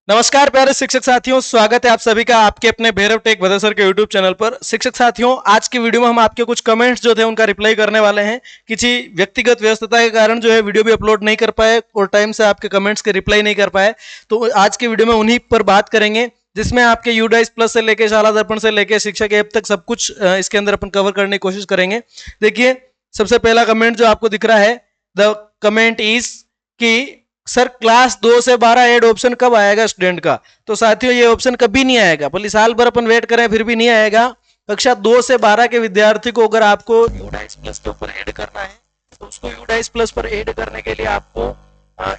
नमस्कार प्यारे शिक्षक साथियों, स्वागत है आप सभी का आपके अपने भैरव टेक भदर सर के यूट्यूब चैनल पर। शिक्षक साथियों, आज की वीडियो में हम आपके कुछ कमेंट्स जो थे उनका रिप्लाई करने वाले हैं। किसी व्यक्तिगत व्यस्तता के कारण जो है वीडियो भी अपलोड नहीं कर पाए और टाइम से आपके कमेंट्स के रिप्लाई नहीं कर पाए, तो आज की वीडियो में उन्हीं पर बात करेंगे, जिसमें आपके यूडाइस प्लस से लेकर शाला दर्पण से लेकर शिक्षक ऐप तक सब कुछ इसके अंदर अपन कवर करने की कोशिश करेंगे। देखिए, सबसे पहला कमेंट जो आपको दिख रहा है, द कमेंट इज कि सर क्लास 2 से 12 ऐड ऑप्शन कब आएगा स्टूडेंट का। तो साथियों, ये ऑप्शन कभी नहीं आएगा, भले साल भर अपन वेट करें फिर भी नहीं आएगा। कक्षा 2 से 12 के विद्यार्थी को अगर आपको यूडाइस प्लस के ऊपर ऐड करना है तो उसको यूडाइस प्लस पर ऐड करने के लिए आपको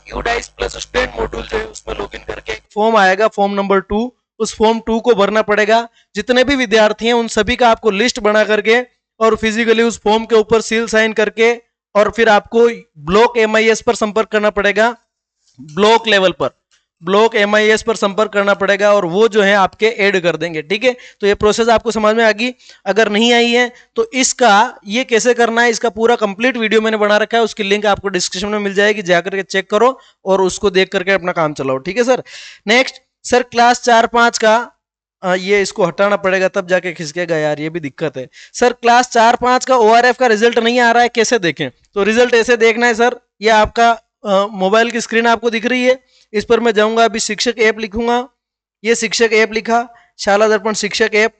यूडाइस प्लस स्टूडेंट मॉड्यूल जो है उसमें लॉगिन करके फॉर्म आएगा, फॉर्म नंबर 2। उस फॉर्म 2 को भरना पड़ेगा। जितने भी विद्यार्थी हैं उन सभी का आपको लिस्ट बना करके और फिजिकली उस फॉर्म के ऊपर सील साइन करके और फिर आपको ब्लॉक MIS पर संपर्क करना पड़ेगा। ब्लॉक लेवल पर ब्लॉक MIS पर संपर्क करना पड़ेगा और वो जो है आपके ऐड कर देंगे। ठीक है, तो ये प्रोसेस आपको समझ में आ गई। अगर नहीं आई है तो इसका ये कैसे करना है, इसका पूरा कंप्लीट वीडियो मैंने बना रखा है, उसकी लिंक आपको डिस्क्रिप्शन में मिल जाएगी, जाकर के चेक करो और उसको देख करके अपना काम चलाओ। ठीक है सर। नेक्स्ट सर, क्लास 4-5 का ये इसको हटाना पड़ेगा तब जाके खिसकेगा यार, ये भी दिक्कत है। सर क्लास 4-5 का ORF का रिजल्ट नहीं आ रहा है, कैसे देखें? तो रिजल्ट ऐसे देखना है सर, ये आपका मोबाइल की स्क्रीन आपको दिख रही है, इस पर मैं जाऊंगा, अभी शिक्षक ऐप लिखूंगा, ये शिक्षक ऐप लिखा, शाला दर्पण शिक्षक ऐप,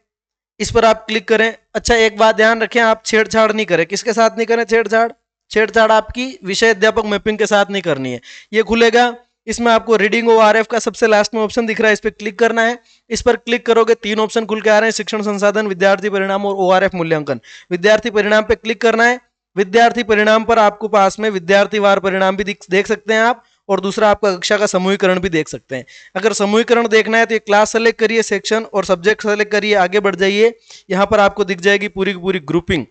इस पर आप क्लिक करें। अच्छा, एक बात ध्यान रखें, आप छेड़छाड़ नहीं करें। किसके साथ नहीं करें छेड़छाड़? छेड़छाड़ आपकी विषय अध्यापक मैपिंग के साथ नहीं करनी है। ये खुलेगा, इसमें आपको रीडिंग ORF का सबसे लास्ट में ऑप्शन दिख रहा है, इस पर क्लिक करना है। इस पर क्लिक करोगे 3 ऑप्शन खुल के आ रहे हैं, शिक्षण संसाधन, विद्यार्थी परिणाम और ORF मूल्यांकन। विद्यार्थी परिणाम पे क्लिक करना है। विद्यार्थी परिणाम पर आपको पास में विद्यार्थी वार परिणाम भी देख सकते हैं आप, और दूसरा आपका कक्षा का समूहीकरण भी देख सकते हैं। अगर समूहीकरण देखना है तो ये क्लास सेलेक्ट करिए, सेक्शन और सब्जेक्ट सेलेक्ट करिए, आगे बढ़ जाइए। यहाँ पर आपको दिख जाएगी पूरी की पूरी ग्रुपिंग,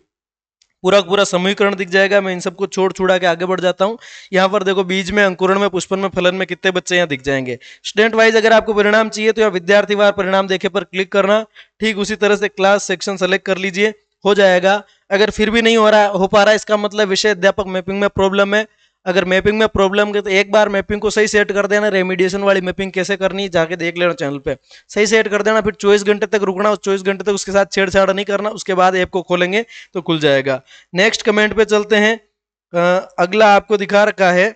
पूरा समूहीकरण दिख जाएगा। मैं इन सबको छोड़ छुड़ा के आगे बढ़ जाता हूँ। यहाँ पर देखो, बीज में, अंकुरण में, पुष्पन में, फलन में कितने बच्चे यहाँ दिख जाएंगे। स्टूडेंट वाइज अगर आपको परिणाम चाहिए तो यहाँ विद्यार्थी वार परिणाम देखे पर क्लिक करना। ठीक उसी तरह से क्लास सेक्शन सेलेक्ट कर लीजिए, हो जाएगा। अगर फिर भी नहीं हो पा रहा है, इसका मतलब विषय अध्यापक मैपिंग में प्रॉब्लम है। अगर मैपिंग में प्रॉब्लम है तो एक बार मैपिंग को सही सेट कर देना। रेमिडिएशन वाली मैपिंग कैसे करनी है जाके देख लेना चैनल पे, सही सेट कर देना। फिर 24 घंटे तक रुकना, उस 24 घंटे तक उसके साथ छेड़छाड़ नहीं करना, उसके बाद ऐप को खोलेंगे तो खुल जाएगा। नेक्स्ट कमेंट पे चलते हैं। अगला आपको दिखा रखा है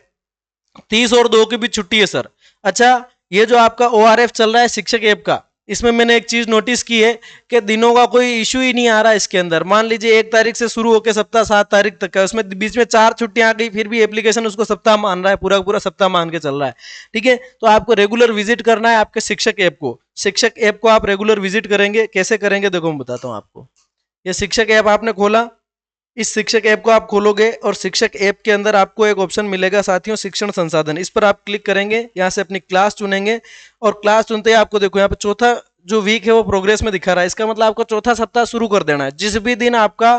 30 और 2 की भी छुट्टी है सर। अच्छा, ये जो आपका ORF चल रहा है शिक्षक ऐप का, इसमें मैंने एक चीज नोटिस की है कि दिनों का कोई इशू ही नहीं आ रहा इसके अंदर। मान लीजिए 1 तारीख से शुरू होकर सप्ताह 7 तारीख तक का, उसमें बीच में 4 छुट्टियां आ गई, फिर भी एप्लीकेशन उसको सप्ताह मान रहा है, पूरा पूरा सप्ताह मान के चल रहा है। ठीक है, तो आपको रेगुलर विजिट करना है आपके शिक्षक ऐप को। शिक्षक ऐप को आप रेगुलर विजिट करेंगे, कैसे करेंगे देखो मैं बताता हूँ आपको। ये शिक्षक ऐप आपने खोला, इस शिक्षक ऐप को आप खोलोगे और शिक्षक ऐप के अंदर आपको एक ऑप्शन मिलेगा साथियों, शिक्षण संसाधन। इस पर आप क्लिक करेंगे, यहाँ से अपनी क्लास चुनेंगे और क्लास चुनते ही आपको देखो यहाँ पे चौथा जो वीक है वो प्रोग्रेस में दिखा रहा है। इसका मतलब आपको चौथा सप्ताह शुरू कर देना है। जिस भी दिन आपका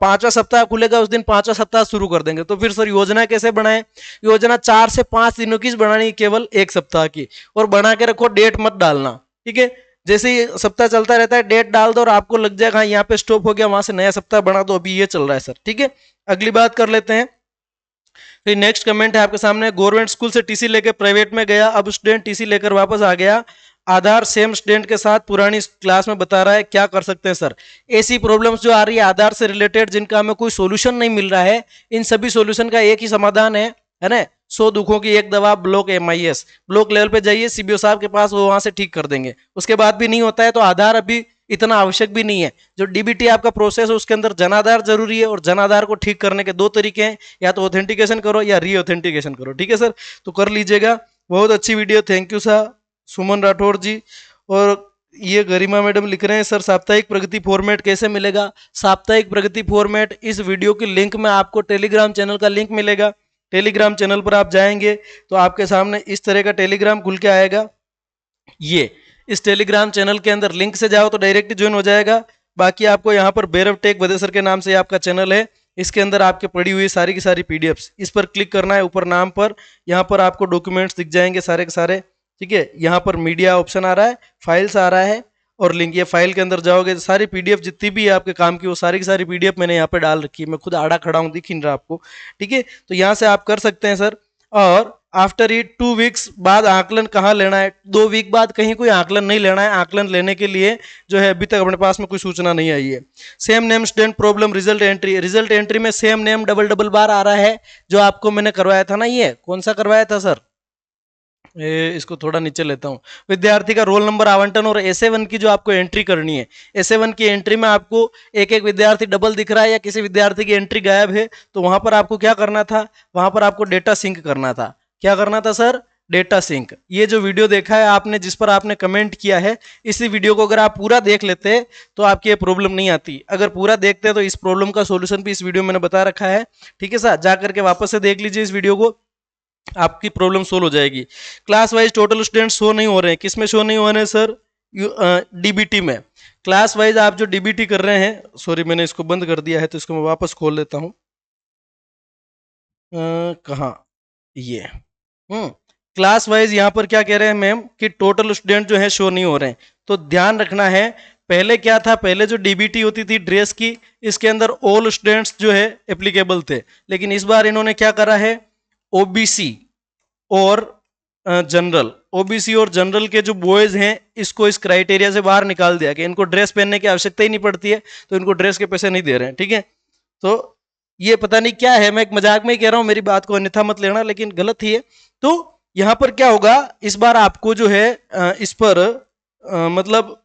5वां सप्ताह खुलेगा उस दिन 5वां सप्ताह शुरू कर देंगे। तो फिर सर योजना कैसे बनाए? योजना 4 से 5 दिनों की बनानी, केवल 1 सप्ताह की, और बना के रखो, डेट मत डालना। ठीक है, जैसे ही सप्ताह चलता रहता है डेट डाल दो और आपको लग जाएगा हाँ यहाँ पे स्टॉप हो गया, वहां से नया सप्ताह बना दो, अभी ये चल रहा है सर। ठीक है, अगली बात कर लेते हैं। फिर नेक्स्ट कमेंट है आपके सामने, गवर्नमेंट स्कूल से टीसी लेकर प्राइवेट में गया, अब स्टूडेंट टीसी लेकर वापस आ गया, आधार सेम स्टूडेंट के साथ पुरानी क्लास में बता रहा है, क्या कर सकते हैं सर? ऐसी प्रॉब्लम्स जो आ रही है आधार से रिलेटेड, जिनका हमें कोई सोल्यूशन नहीं मिल रहा है, इन सभी सोल्यूशन का एक ही समाधान है ना, 100 दुखों की एक दवा, ब्लॉक MIS। ब्लॉक लेवल पे जाइए, CBO साहब के पास, वो वहां से ठीक कर देंगे। उसके बाद भी नहीं होता है तो आधार अभी इतना आवश्यक भी नहीं है। जो DBT आपका प्रोसेस है उसके अंदर जन आधार जरूरी है, और जन आधार को ठीक करने के 2 तरीके हैं, या तो ऑथेंटिकेशन करो या रीऑथेंटिकेशन करो। ठीक है सर, तो कर लीजिएगा। बहुत अच्छी वीडियो, थैंक यू सर सुमन राठौर जी। और ये गरिमा मैडम लिख रहे हैं सर साप्ताहिक प्रगति फॉर्मेट कैसे मिलेगा? साप्ताहिक प्रगति फॉर्मेट इस वीडियो की लिंक में आपको टेलीग्राम चैनल का लिंक मिलेगा। टेलीग्राम चैनल पर आप जाएंगे तो आपके सामने इस तरह का टेलीग्राम खुल के आएगा। ये इस टेलीग्राम चैनल के अंदर लिंक से जाओ तो डायरेक्ट ज्वाइन हो जाएगा। बाकी आपको यहाँ पर भैरव टेक भदे सर के नाम से आपका चैनल है, इसके अंदर आपके पड़ी हुई सारी की सारी PDFs, इस पर क्लिक करना है ऊपर नाम पर। यहाँ पर आपको डॉक्यूमेंट्स दिख जाएंगे सारे के सारे। ठीक है, यहाँ पर मीडिया ऑप्शन आ रहा है, फाइल्स आ रहा है, और लिंक, ये फाइल के अंदर जाओगे तो सारी PDF जितनी भी है आपके काम की, वो सारी की सारी PDF मैंने यहाँ पे डाल रखी है। मैं खुद आड़ा खड़ा हूँ, दिख नहीं रहा आपको। ठीक है, तो यहाँ से आप कर सकते हैं सर। और आफ्टर इट 2 वीक्स बाद आकलन कहाँ लेना है? 2 वीक बाद कहीं कोई आकलन नहीं लेना है। आकलन लेने के लिए जो है अभी तक अपने पास में कोई सूचना नहीं आई है। Same name student problem result entry, result entry में सेम नेम डबल डबल बार आ रहा है, जो आपको मैंने करवाया था ना। ये कौन सा करवाया था सर? इसको थोड़ा नीचे लेता हूं। विद्यार्थी का रोल नंबर आवंटन और SA1 की जो आपको एंट्री करनी है, SA1 की एंट्री में आपको एक एक विद्यार्थी डबल दिख रहा है या किसी विद्यार्थी की एंट्री गायब है, तो वहां पर आपको क्या करना था? वहां पर आपको डेटा सिंक करना था। क्या करना था सर? Data sink. ये जो वीडियो देखा है आपने, जिस पर आपने कमेंट किया है, इसी वीडियो को अगर आप पूरा देख लेते तो आपकी ये प्रॉब्लम नहीं आती। अगर पूरा देखते तो इस प्रॉब्लम का सॉल्यूशन भी इस वीडियो में मैंने बता रखा है। ठीक है सर, जाकर के वापस से देख लीजिए इस वीडियो को, आपकी प्रॉब्लम सोल्व हो जाएगी। Class wise total student show नहीं हो रहे हैं। किस में शो नहीं हो रहे हैं सर? डीबीटी में। क्लास वाइज आप जो डीबीटी कर रहे हैं, सॉरी मैंने इसको बंद कर दिया है तो इसको मैं वापस खोल लेता हूं। कहाँ? ये क्लास वाइज यहां पर क्या कह रहे हैं मैम कि टोटल स्टूडेंट जो है शो नहीं हो रहे हैं। तो ध्यान रखना है, पहले क्या था? पहले जो डीबीटी होती थी ड्रेस की, इसके अंदर ऑल स्टूडेंट्स जो है एप्लीकेबल थे, लेकिन इस बार इन्होंने क्या करा है? ओबीसी और जनरल, ओबीसी और जनरल के जो बॉयज हैं, इसको इस क्राइटेरिया से बाहर निकाल दिया कि इनको ड्रेस पहनने की आवश्यकता ही नहीं पड़ती है, तो इनको ड्रेस के पैसे नहीं दे रहे हैं। ठीक है, तो ये पता नहीं क्या है, मैं एक मजाक में ही कह रहा हूं, मेरी बात को अन्यथा मत लेना, लेकिन गलत ही है। तो यहां पर क्या होगा, इस बार आपको जो है इस पर मतलब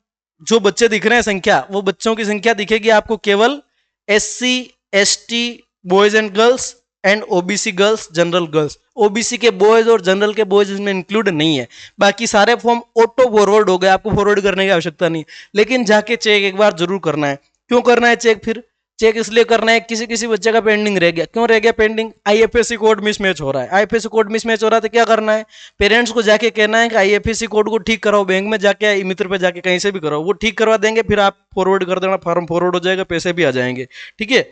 जो बच्चे दिख रहे हैं संख्या, वो बच्चों की संख्या दिखेगी आपको केवल SC ST boys and girls and OBC girls, general girls. OBC के बॉयज और जनरल के बॉयज इसमें इंक्लूड नहीं है। बाकी सारे फॉर्म ऑटो फॉरवर्ड हो गए, आपको फॉरवर्ड करने की आवश्यकता नहीं, लेकिन जाके चेक एक बार जरूर करना है। क्यों करना है चेक? फिर चेक इसलिए करना है, किसी किसी बच्चे का पेंडिंग रह गया। क्यों रह गया पेंडिंग? IFSC कोड मिसमैच हो रहा है। IFSC कोड मिसमैच हो रहा है तो क्या करना है? पेरेंट्स को जाके कहना है कि IFSC कोड को ठीक कराओ, बैंक में जाके, मित्र पे जाके, कहीं से भी कराओ, वो ठीक करवा देंगे, फिर आप फॉरवर्ड कर देना, फॉर्म फॉरवर्ड हो जाएगा, पैसे भी आ जाएंगे। ठीक है,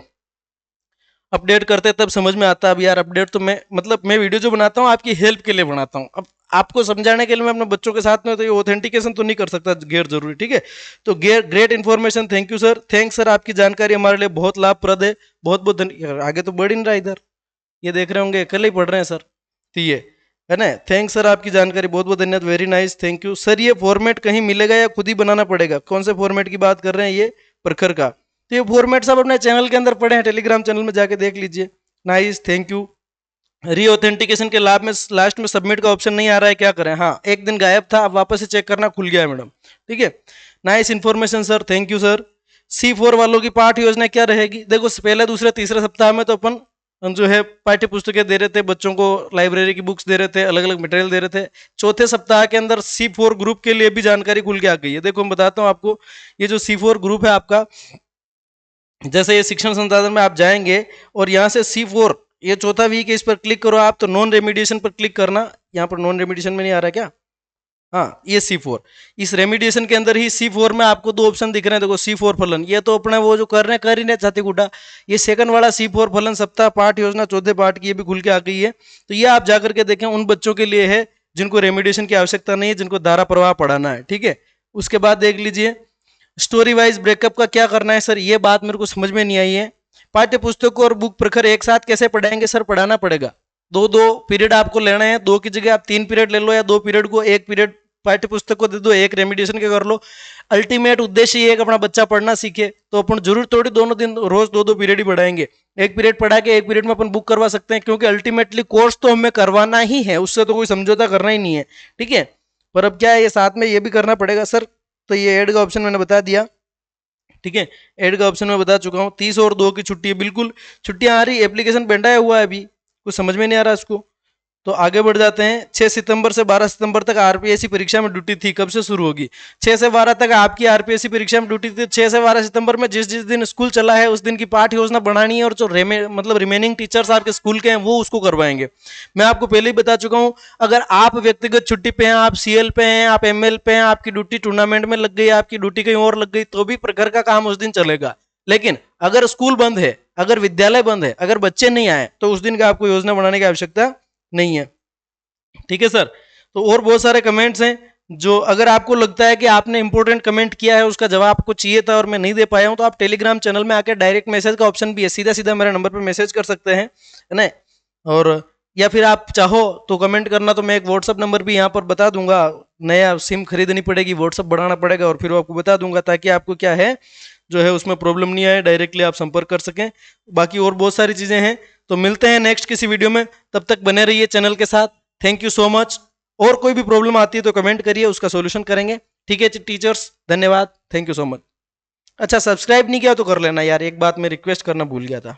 अपडेट करते तब समझ में आता है। अब यार अपडेट तो मैं वीडियो जो बनाता हूँ आपकी हेल्प के लिए बनाता हूँ। अब आपको समझाने के लिए मैं अपने बच्चों के साथ में, तो ये ऑथेंटिकेशन तो नहीं कर सकता गैर जरूरी। ठीक है, तो great information, thank you sir. Thanks sir, आपकी जानकारी हमारे लिए बहुत लाभप्रद है। बहुत बहुत धन्यवाद। आगे तो बढ़ ही नहीं रहा इधर, ये देख रहे होंगे कल ही पढ़ रहे हैं सर, तो ये है ना। थैंक्स सर, आपकी जानकारी बहुत बहुत धन्यवाद, very nice, thank you sir. ये फॉर्मेट कहीं मिलेगा या खुद ही बनाना पड़ेगा? कौन से फॉर्मेट की बात कर रहे हैं? ये प्रखर का। तो ये फॉर्मेट सब अपने चैनल के अंदर पड़े हैं, टेलीग्राम चैनल में जाके देख लीजिए। Nice, thank you. रीऑथेंटिकेशन के लाभ में लास्ट में सबमिट का ऑप्शन नहीं आ रहा है, क्या करें? हाँ, एक दिन गायब था, अब वापस से चेक करना, खुल गया है मैडम। ठीक है, nice information sir, thank you sir. C4 वालों की पाठ योजना क्या रहेगी? देखो, पहले दूसरे तीसरे सप्ताह में तो अपन जो है पाठ्य पुस्तकें दे रहे थे बच्चों को, लाइब्रेरी की बुक्स दे रहे थे, अलग अलग मटेरियल दे रहे थे। चौथे सप्ताह के अंदर C4 ग्रुप के लिए भी जानकारी खुल के आ गई है। देखो मैं बताता हूँ आपको, ये जो C4 ग्रुप है आपका, जैसे ये शिक्षण संसाधन में आप जाएंगे और यहाँ से C4, ये चौथा वीक है, इस पर क्लिक करो आप, तो नॉन रेमिडिएशन पर क्लिक करना। यहाँ पर नॉन रेमिडिएशन में नहीं आ रहा क्या? हाँ, ये C4, इस रेमिडिएशन के अंदर ही C4 में आपको दो ऑप्शन दिख रहे हैं। देखो, C4 फलन, ये तो अपने वो जो कर रहे हैं कर ही नहीं छाती गुड्डा। ये सेकंड वाला C4 फलन सप्ताह पाठ योजना चौथे पाठ की, ये भी खुल के आ गई है। तो ये आप जाकर के देखें, उन बच्चों के लिए है जिनको रेमिडिएशन की आवश्यकता नहीं है, जिनको धारा प्रवाह पढ़ाना है। ठीक है, उसके बाद देख लीजिए स्टोरी वाइज ब्रेकअप का क्या करना है सर? ये बात मेरे को समझ में नहीं आई है। पाठ्य पुस्तक और बुक प्रखर एक साथ कैसे पढ़ाएंगे सर? पढ़ाना पड़ेगा, दो दो पीरियड आपको लेना है। दो की जगह आप 3 पीरियड ले लो, या 2 पीरियड को 1 पीरियड पाठ्य पुस्तक को दे दो, 1 रेमिडिएशन के कर लो। अल्टीमेट उद्देश्य ये है कि अपना बच्चा पढ़ना सीखे, तो अपन जरूर थोड़ी दोनों दिन रोज 2-2 पीरियड ही पढ़ाएंगे। 1 पीरियड पढ़ा के 1 पीरियड में अपन बुक करवा सकते हैं, क्योंकि अल्टीमेटली कोर्स तो हमें करवाना ही है, उससे तो कोई समझौता करना ही नहीं है। ठीक है, पर अब क्या है, ये साथ में ये भी करना पड़ेगा सर। तो ये ऐड का ऑप्शन मैंने बता दिया। ठीक है, ऐड का ऑप्शन मैं बता चुका हूँ। 30 और 2 की छुट्टी है, बिल्कुल छुट्टियां आ रही, एप्लीकेशन पेंडाया हुआ है, अभी कुछ समझ में नहीं आ रहा इसको। तो आगे बढ़ जाते हैं। 6 सितंबर से 12 सितंबर तक आरपीएससी परीक्षा में ड्यूटी थी, कब से शुरू होगी? 6 से 12 तक आपकी आरपीएससी परीक्षा में ड्यूटी थी। 6 से 12 सितंबर में जिस जिस दिन स्कूल चला है उस दिन की पाठ योजना बनानी है, और जो मतलब रिमेनिंग टीचर्स आपके स्कूल के हैं वो उसको करवाएंगे। मैं आपको पहले ही बता चुका हूं, अगर आप व्यक्तिगत छुट्टी पे हैं, आप CL पे हैं, आप ML पे हैं, आपकी ड्यूटी टूर्नामेंट में लग गई, आपकी ड्यूटी कहीं और लग गई, तो भी प्रखर का काम उस दिन चलेगा। लेकिन अगर स्कूल बंद है, अगर विद्यालय बंद है, अगर बच्चे नहीं आए, तो उस दिन का आपको योजना बनाने की आवश्यकता नहीं है। ठीक है सर, तो और बहुत सारे कमेंट्स हैं, जो अगर आपको लगता है कि आपने इंपॉर्टेंट कमेंट किया है, उसका जवाब आपको चाहिए था और मैं नहीं दे पाया हूं, तो आप टेलीग्राम चैनल में आके डायरेक्ट मैसेज का ऑप्शन भी है, सीधा सीधा मेरे नंबर पर मैसेज कर सकते हैं, है ना। और या फिर आप चाहो तो कमेंट करना, तो मैं एक व्हाट्सअप नंबर भी यहाँ पर बता दूंगा। नया सिम खरीदनी पड़ेगी, व्हाट्सअप बढ़ाना पड़ेगा और फिर वो आपको बता दूंगा, ताकि आपको क्या है जो है उसमें प्रॉब्लम नहीं आए, डायरेक्टली आप संपर्क कर सकें। बाकी और बहुत सारी चीज़ें हैं। तो मिलते हैं नेक्स्ट किसी वीडियो में, तब तक बने रहिए चैनल के साथ। Thank you so much. और कोई भी प्रॉब्लम आती है तो कमेंट करिए, उसका सोल्यूशन करेंगे। ठीक है टीचर्स, धन्यवाद, थैंक यू सो मच। अच्छा, सब्सक्राइब नहीं किया तो कर लेना यार, एक बात मैं रिक्वेस्ट करना भूल गया था।